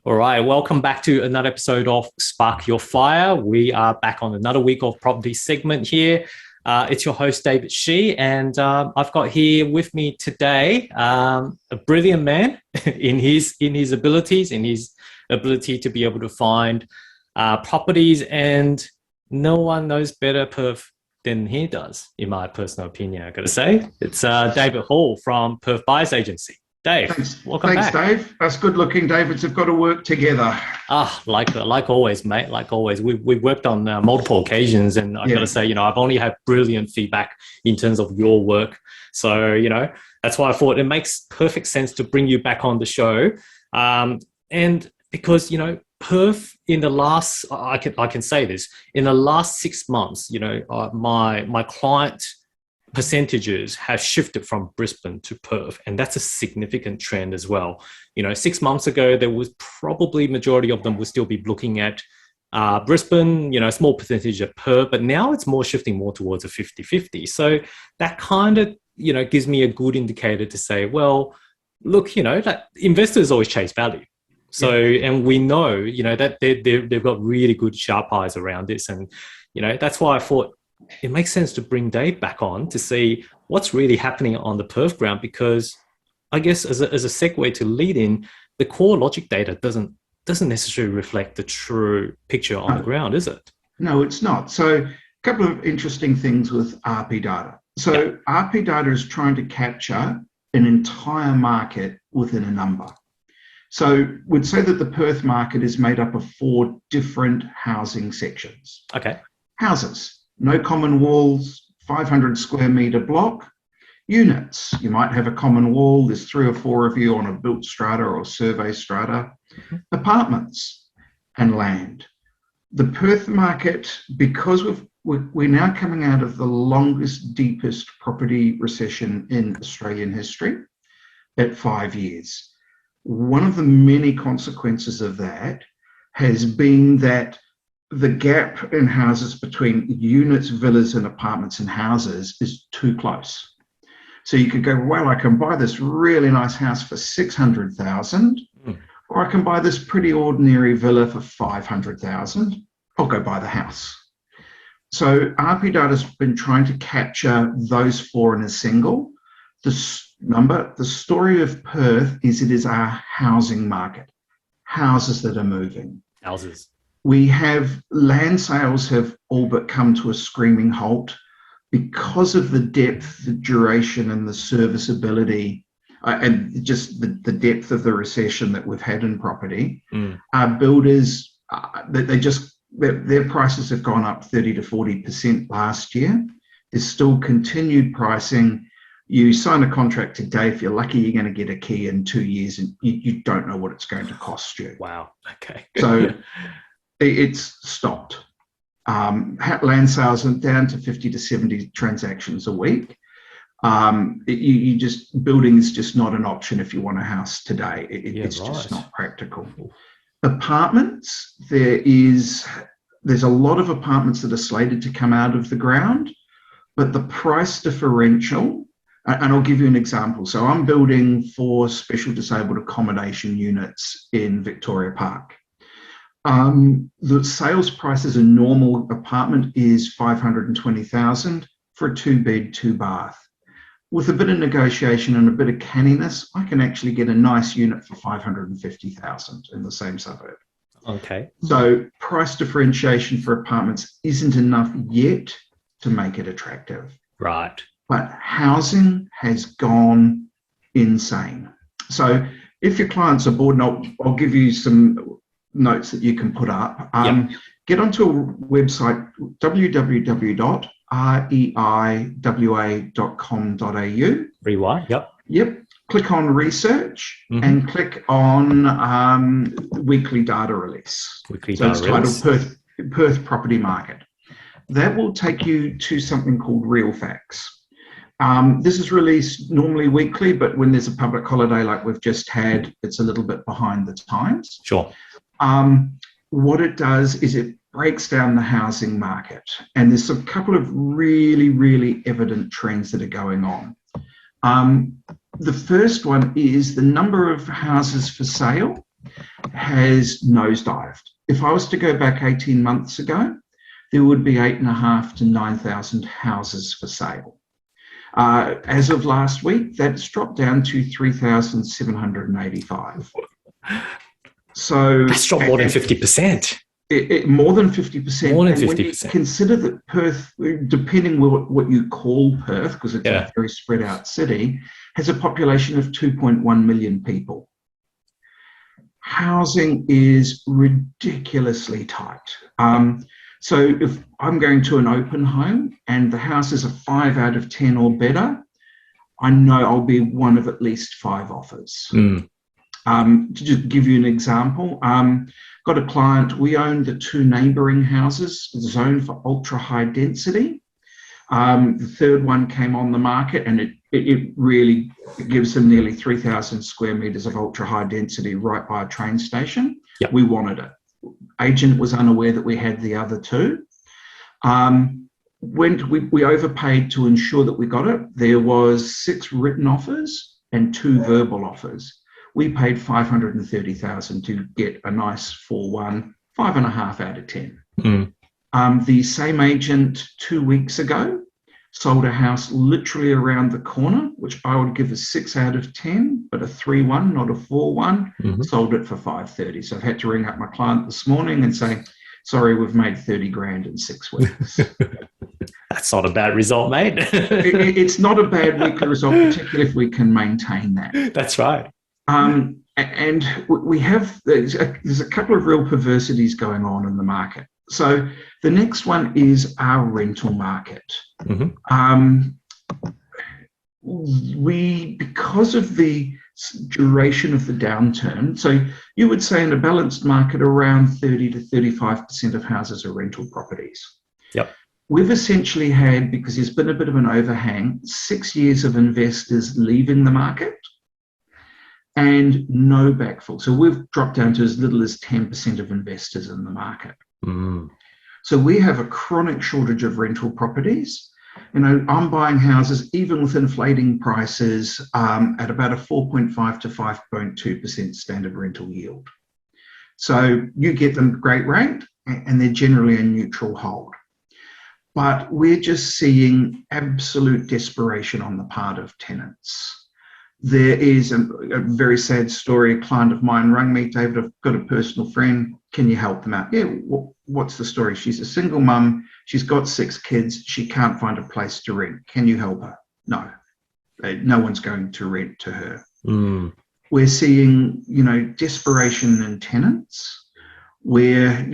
All right, welcome back to another episode of Spark Your Fire. We are back on another week of property segment here. It's your host, David Shi, and I've got here with me today a brilliant man in his abilities, in his ability to be able to find properties, and no one knows better Perth than he does, in my personal opinion, I've got to say. It's David Hall from Perth Buyers Agency. Dave, welcome back. Thanks, Dave. Us good-looking Davids have got to work together. Like always, mate. Like always, we've worked on multiple occasions, and I've got to say, I've only had brilliant feedback in terms of your work. So, that's why I thought it makes perfect sense to bring you back on the show, and because Perth in the last, I can say this, in the last 6 months, my client percentages have shifted from Brisbane to Perth, and that's a significant trend as well. 6 months ago, there was probably majority of them would still be looking at Brisbane, a small percentage of Perth, but now it's more shifting more towards a 50-50. So that kind of, gives me a good indicator to say, well, look, that investors always chase value. So, and we know, that they've got really good sharp eyes around this. And, that's why I thought it makes sense to bring Dave back on to see what's really happening on the Perth ground, because I guess as a segue to lead in, the core logic data doesn't necessarily reflect the true picture on the ground, is it? No, it's not. So a couple of interesting things with RP data. So RP data is trying to capture an entire market within a number. So we'd say that the Perth market is made up of 4 different housing sections. Okay. Houses. No common walls, 500 square metre block. Units, you might have a common wall, there's 3 or 4 of you on a built strata or survey strata. Apartments and land. The Perth market, because we're now coming out of the longest, deepest property recession in Australian history at 5 years. One of the many consequences of that has been that the gap in houses between units, villas and apartments and houses is too close. So you could go, well, I can buy this really nice house for 600,000, or I can buy this pretty ordinary villa for 500,000. I'll go buy the house. So RP data's been trying to capture those 4 in a single. The story of Perth is it is our housing market, houses that are moving. Houses. We have land sales have all but come to a screaming halt because of the depth, the duration and the serviceability and just the depth of the recession that we've had in property. Our builders, their prices have gone up 30 to 40% last year. There's still continued pricing. You sign a contract today, if you're lucky, you're going to get a key in 2 years and you don't know what it's going to cost you. Wow. Okay. So it's stopped. Land sales are down to 50 to 70 transactions a week. Building is just not an option if you want a house today. It's just not practical. Apartments, there's a lot of apartments that are slated to come out of the ground, but the price differential, and I'll give you an example. So I'm building 4 special disabled accommodation units in Victoria Park. The sales price as a normal apartment is 520,000 for a 2-bed, 2-bath. With a bit of negotiation and a bit of canniness, I can actually get a nice unit for 550,000 in the same suburb. Okay. So price differentiation for apartments isn't enough yet to make it attractive. Right. But housing has gone insane. So if your clients are bored, and I'll give you some notes that you can put up. Get onto a website, www.reiwa.com.au. REIWA, Yep. Click on research and click on weekly data release. It's titled Perth Property Market. That will take you to something called Real Facts. This is released normally weekly, but when there's a public holiday like we've just had, it's a little bit behind the times. Sure. What it does is it breaks down the housing market, and there's a couple of really, really evident trends that are going on. The first one is the number of houses for sale has nosedived. If I was to go back 18 months ago, there would be 8,500 to 9,000 houses for sale. As of last week, that's dropped down to 3,785. So that's dropped more than 50%. More than 50%. More than 50%. And when you consider that Perth, depending what you call Perth, because it's a very spread out city, has a population of 2.1 million people. Housing is ridiculously tight. So if I'm going to an open home and the house is a 5 out of 10 or better, I know I'll be one of at least 5 offers. To just give you an example, got a client, we own the 2 neighbouring houses zoned for ultra high density. The third one came on the market and it really gives them nearly 3,000 square metres of ultra high density right by a train station. Yep. We wanted it. Agent was unaware that we had the other 2. We overpaid to ensure that we got it. There was 6 written offers and 2 verbal offers. We paid $530,000 to get a nice 4-1, 5.5 out of 10. The same agent 2 weeks ago sold a house literally around the corner, which I would give a 6 out of 10, but a 3-1, not a 4-1. Sold it for $530,000. So I've had to ring up my client this morning and say, sorry, we've made $30,000 in 6 weeks. That's not a bad result, mate. It's not a bad weekly result, particularly if we can maintain that. That's right. And we have, there's a couple of real perversities going on in the market. So the next one is our rental market. Because of the duration of the downturn, so you would say in a balanced market around 30 to 35% of houses are rental properties. Yep. We've essentially had, because there's been a bit of an overhang, 6 years of investors leaving the market and no backfill. So we've dropped down to as little as 10% of investors in the market. So we have a chronic shortage of rental properties. You know, I'm buying houses, even with inflating prices, at about a 4.5 to 5.2% standard rental yield. So you get them great rate, and they're generally a neutral hold. But we're just seeing absolute desperation on the part of tenants. There is a very sad story. A client of mine rang me, David, I've got a personal friend. Can you help them out? Yeah, what's the story? She's a single mum. She's got 6 kids. She can't find a place to rent. Can you help her? No. No one's going to rent to her. We're seeing, desperation in tenants where,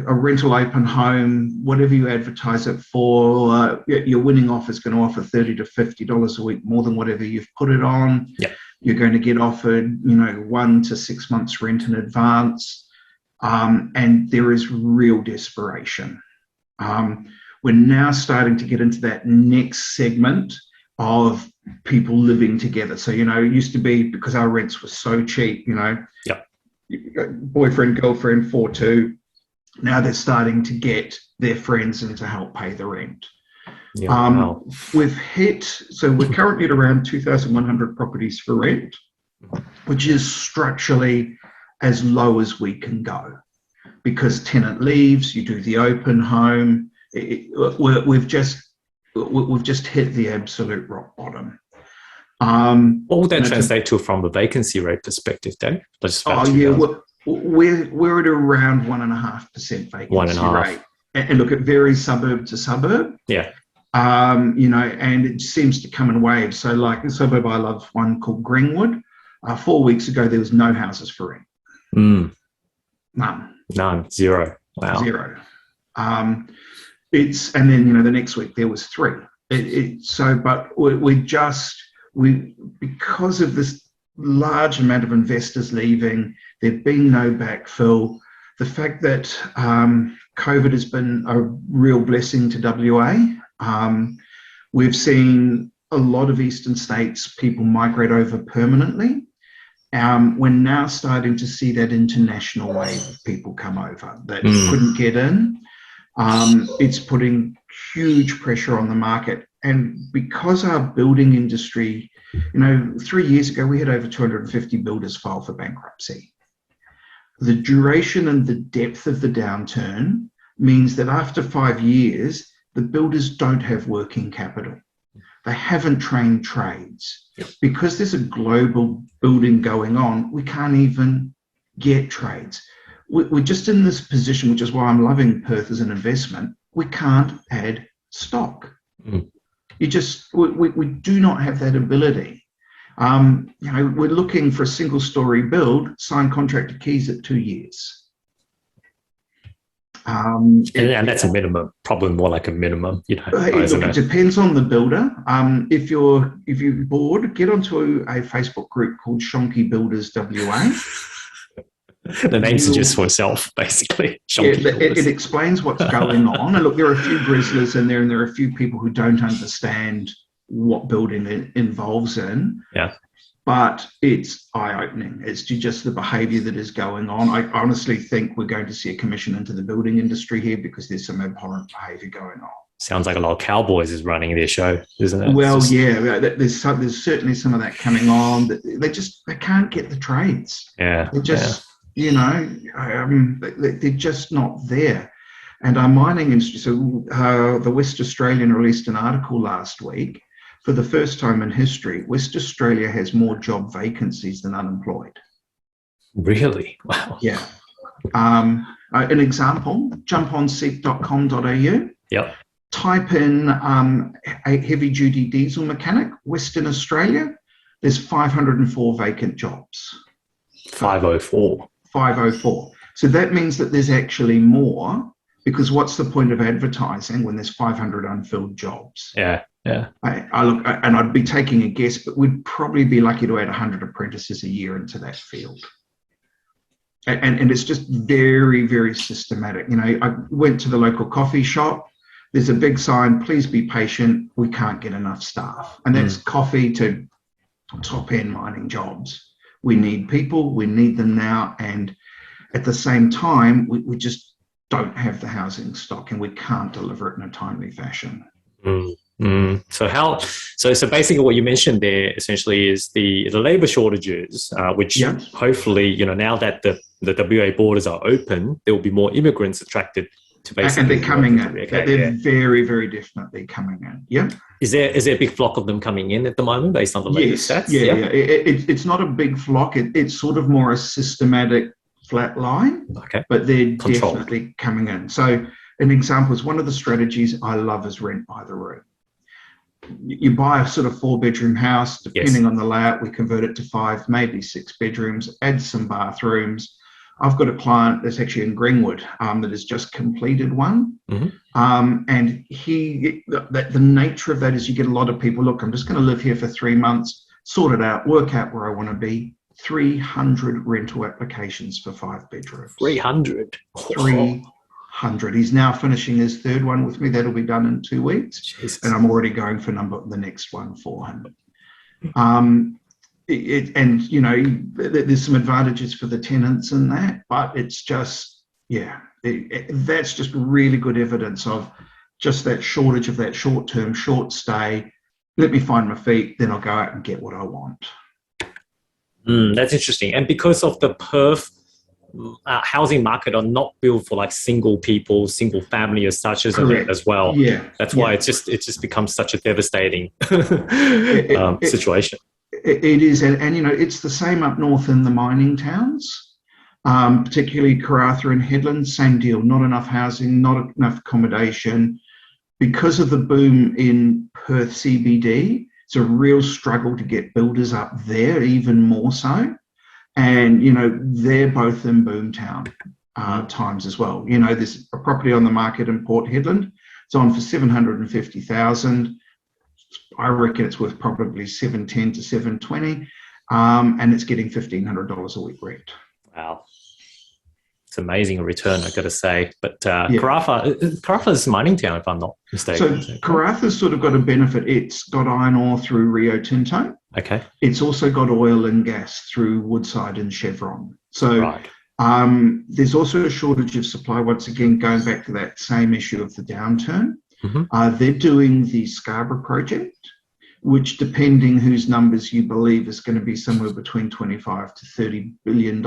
a rental open home, whatever you advertise it for, your winning offer is going to offer $30 to $50 a week more than whatever you've put it on. Yep. You're going to get offered, 1 to 6 months rent in advance. And there is real desperation. We're now starting to get into that next segment of people living together. So, it used to be because our rents were so cheap, Yep. boyfriend, girlfriend, 4-2. Now they're starting to get their friends in to help pay the rent. Wow. We're currently at around 2,100 properties for rent, which is structurally as low as we can go. Because tenant leaves, you do the open home. We've just hit the absolute rock bottom. What would that translate to from a vacancy rate perspective, Dave? We're at around 1.5% vacancy rate. And look, it varies suburb to suburb. Yeah. And it seems to come in waves. So like the suburb I love, one called Greenwood. 4 weeks ago, there was no houses for rent. None. Zero. Wow. Zero. And then, the next week there was 3. But because of this large amount of investors leaving, there've been no backfill. The fact that COVID has been a real blessing to WA. We've seen a lot of eastern states, people migrate over permanently. We're now starting to see that international wave of people come over that couldn't get in. It's putting huge pressure on the market. And because our building industry, 3 years ago, we had over 250 builders file for bankruptcy. the duration and the depth of the downturn means that after 5 years, the builders don't have working capital. They haven't trained trades. Because there's a global building going on, we can't even get trades. We're just in this position, which is why I'm loving Perth as an investment. We can't add stock. We do not have that ability. We're looking for a single story build, signed contract to keys at 2 years. And that's a minimum, probably more like a minimum, Look, it depends on the builder. If you're bored, get onto a Facebook group called Shonky Builders WA. The name suggests for itself, basically. It explains what's going on. And look, there are a few grizzlers in there, and there are a few people who don't understand what building it involves in. Yeah. But it's eye-opening. It's just the behaviour that is going on. I honestly think we're going to see a commission into the building industry here because there's some abhorrent behaviour going on. Sounds like a lot of cowboys is running their show, isn't it? Well, there's certainly some of that coming on. They can't get the trades. Yeah. They're just, they're just not there. And our mining industry, so the West Australian released an article last week. For the first time in history, West Australia has more job vacancies than unemployed. Really? Wow. Yeah. An example, jump on seek.com.au. Yep. Type in a heavy-duty diesel mechanic, Western Australia. There's 504 vacant jobs. 504. 504. So that means that there's actually more, because what's the point of advertising when there's 500 unfilled jobs? Yeah. Yeah. I look, and I'd be taking a guess, but we'd probably be lucky to add 100 apprentices a year into that field. And it's just very, very systematic. I went to the local coffee shop. There's a big sign, please be patient. We can't get enough staff. And that's coffee to top end mining jobs. We need people. We need them now. And at the same time, we just don't have the housing stock, and we can't deliver it in a timely fashion. So basically what you mentioned there essentially is the labour shortages, which hopefully, now that the WA borders are open, there will be more immigrants attracted to basically. And they're coming in. Okay, they're very, very definitely coming in. Yeah. Is there a big flock of them coming in at the moment based on the latest stats? Yeah. It's not a big flock. It's sort of more a systematic flat line. Okay. But they're definitely coming in. So an example is, one of the strategies I love is rent by the room. You buy a sort of 4-bedroom house, depending on the layout, we convert it to 5, maybe 6 bedrooms, add some bathrooms. I've got a client that's actually in Greenwood that has just completed one. And the nature of that is you get a lot of people, look, I'm just going to live here for 3 months, sort it out, work out where I want to be. 300 rental applications for 5 bedrooms. 300? 300. He's now finishing his 3rd one with me. That'll be done in 2 weeks. Jesus. And I'm already going for the next one for him. There's some advantages for the tenants in that, but it's just, that's just really good evidence of just that shortage of that short-term, short stay. Let me find my feet, then I'll go out and get what I want. That's interesting. And because of the Perth housing market are not built for like single people, single family as such as well. Yeah. That's why it just becomes such a devastating situation. It is. And it's the same up north in the mining towns, particularly Karratha and Headland, same deal. Not enough housing, not enough accommodation. Because of the boom in Perth CBD, it's a real struggle to get builders up there, even more so. And, they're both in boomtown times as well. There's a property on the market in Port Hedland. It's on for $750,000. I reckon it's worth probably $710 to $720, and it's getting $1,500 a week rent. Wow. It's amazing a return, I've got to say. But Karratha is a mining town, if I'm not mistaken. So Karratha's sort of got a benefit. It's got iron ore through Rio Tinto. Okay. It's also got oil and gas through Woodside and Chevron. So there's also a shortage of supply, once again, going back to that same issue of the downturn. They're doing the Scarborough project, which, depending whose numbers you believe, is going to be somewhere between $25 to $30 billion.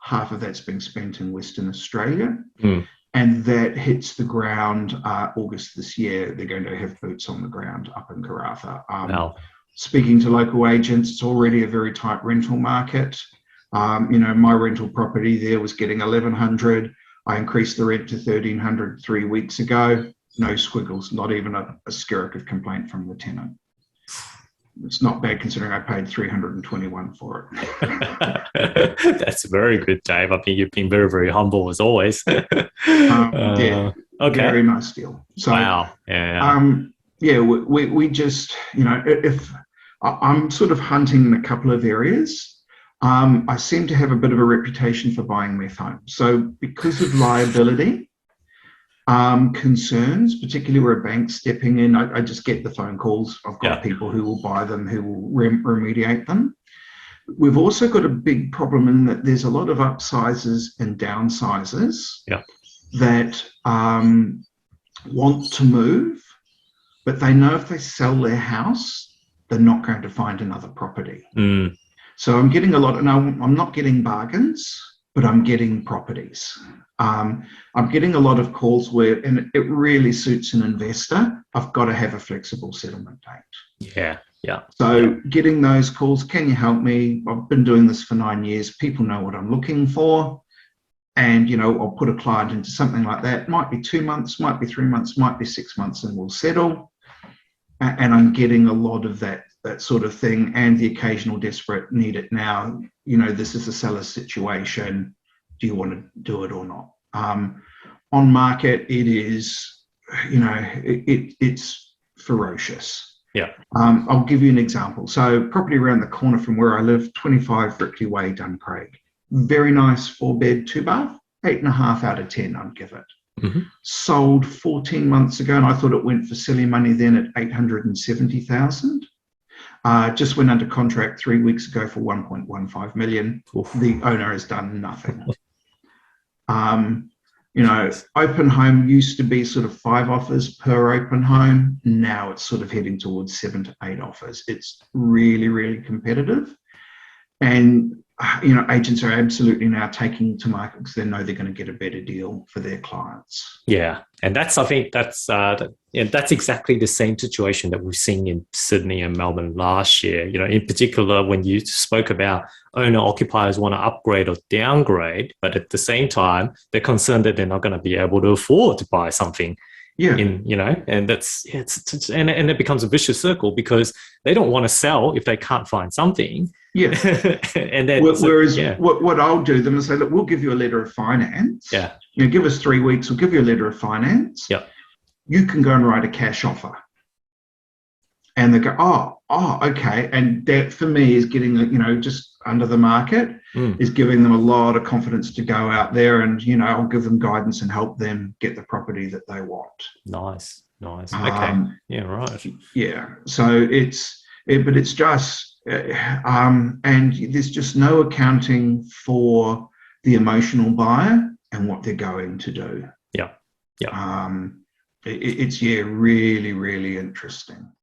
half of that's being spent in Western Australia. Mm. And that hits the ground August this year. They're going to have boots on the ground up in Karratha. Wow. Speaking to local agents, it's already a very tight rental market. My rental property there was getting 1,100. I increased the rent to 1,300 3 weeks ago. No squiggles, not even a skerrick of complaint from the tenant. It's not bad considering I paid 321 for it. That's very good, Dave. I think you've been very, very humble as always. Yeah, okay. Very nice deal. So, wow. Yeah. We just, if I'm sort of hunting in a couple of areas, I seem to have a bit of a reputation for buying meth homes. So because of liability concerns, particularly where a bank's stepping in, I just get the phone calls. I've got people who will buy them, who will remediate them. We've also got a big problem in that there's a lot of upsizers and downsizers that want to move, but they know if they sell their house, they're not going to find another property. Mm. So I'm getting a lot of, no, I'm not getting bargains, but I'm getting properties. I'm getting a lot of calls where, and it really suits an investor, I've got to have a flexible settlement date. Yeah. So getting those calls, can you help me? I've been doing this for 9 years. People know what I'm looking for. And, I'll put a client into something like that. It might be 2 months, might be 3 months, might be 6 months, and we'll settle. And I'm getting a lot of that sort of thing, and the occasional desperate need it now. This is a seller's situation. Do you want to do it or not? On market, it is, it's ferocious. Yeah. I'll give you an example. So property around the corner from where I live, 25 Brickley Way, Duncraig. Very nice 4-bed, 2-bath, 8.5 out of 10, I'd give it. Mm-hmm. Sold 14 months ago, and I thought it went for silly money then at 870,000. Just went under contract 3 weeks ago for 1.15 million. Oof. The owner has done nothing. Open home used to be sort of 5 offers per open home. Now it's sort of heading towards 7 to 8 offers. It's really, really competitive. And, agents are absolutely now taking to market because they know they're going to get a better deal for their clients. Yeah. And I think that's exactly the same situation that we've seen in Sydney and Melbourne last year. In particular, when you spoke about owner occupiers want to upgrade or downgrade, but at the same time, they're concerned that they're not going to be able to afford to buy something. Yeah. And that's, and it becomes a vicious circle because they don't want to sell if they can't find something. Yeah. And then whereas what I'll do them is say, look, we'll give you a letter of finance. Yeah. Give us 3 weeks, we'll give you a letter of finance. Yeah. You can go and write a cash offer. And they go, oh, okay. And that for me is getting, just under the market, is giving them a lot of confidence to go out there and, I'll give them guidance and help them get the property that they want. Nice. Okay. Yeah, right. Yeah. So but it's just, and there's just no accounting for the emotional buyer and what they're going to do. Yeah. It's really, really interesting.